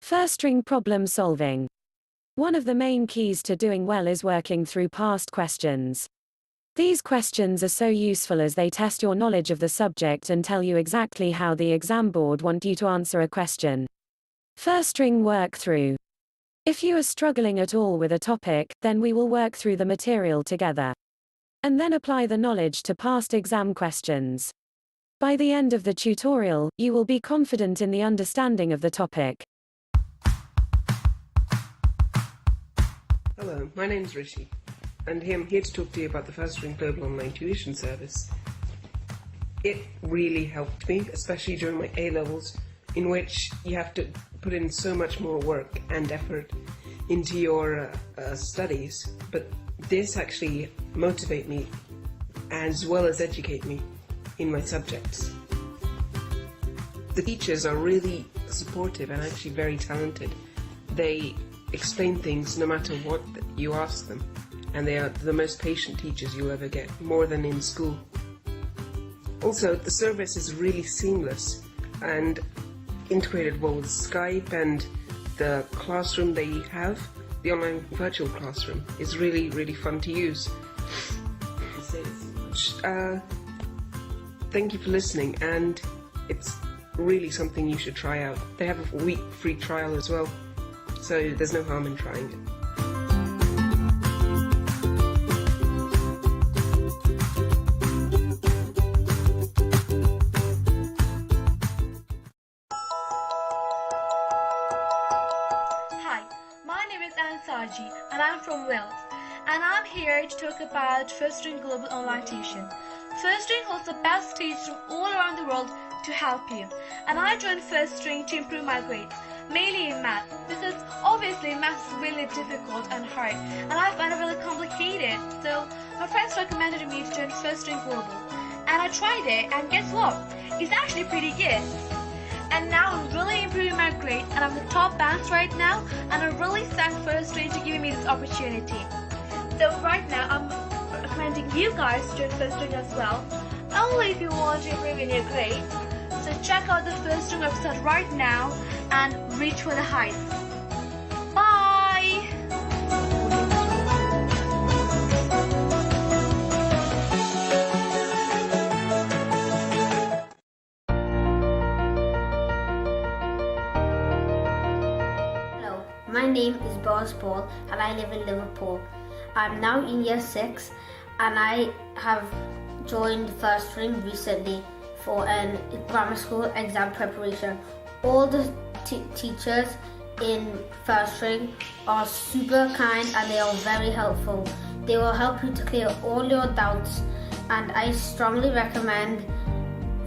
Firstring problem solving. One of the main keys to doing well is working through past questions. These questions are so useful as they test your knowledge of the subject and tell you exactly how the exam board want you to answer a question. Firstring work through. If you are struggling at all with a topic, then we will work through the material together. And then apply the knowledge to past exam questions. By the end of the tutorial, you will be confident in the understanding of the topic. Hello, my name's Rishi, and I'm here to talk to you about the Firstring Global online tuition service. It really helped me, especially during my A-levels, in which you have to put in so much more work and effort into your studies, but this actually motivates me as well as educate me in my subjects. The teachers are really supportive and actually very talented. They explain things no matter what you ask them, and they are the most patient teachers you'll ever get, more than in school. Also, the service is really seamless and integrated well with Skype, and the classroom they have, the online virtual classroom, is really fun to use. Thank you for listening, and it's really something you should try out. They have a week free trial as well, so there's no harm in trying it. Hi, my name is Ansaji and I'm from Wales, and I'm here to talk about Firstring Global online tuition. Firstring holds the best teachers from all around the world to help you, and I joined Firstring to improve my grades, mainly in math, because obviously math is really difficult and hard, and I find it really complicated. So my friends recommended me to join Firstring Global, and I tried it, and guess what? It's actually pretty good. And now I'm really improving my grades, and I'm the top bands right now, and I really thank Firstring to giving me this opportunity. So right now I'm recommending you guys to join Firstring as well, only if you want to improve in your grades. So check out the Firstring website right now and reach for the heights. Bye! Hello, my name is Boaz Paul and I live in Liverpool. I'm now in year 6 and I have joined Firstring recently for a grammar school exam preparation. All the teachers in Firstring are super kind and they are very helpful. They will help you to clear all your doubts, and I strongly recommend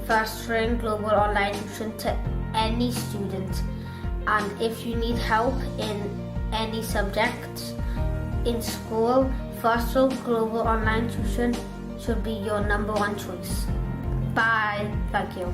Firstring Global online tuition to any student. And if you need help in any subjects in school, Firstring Global online tuition should be your #1 choice. Bye. Thank you.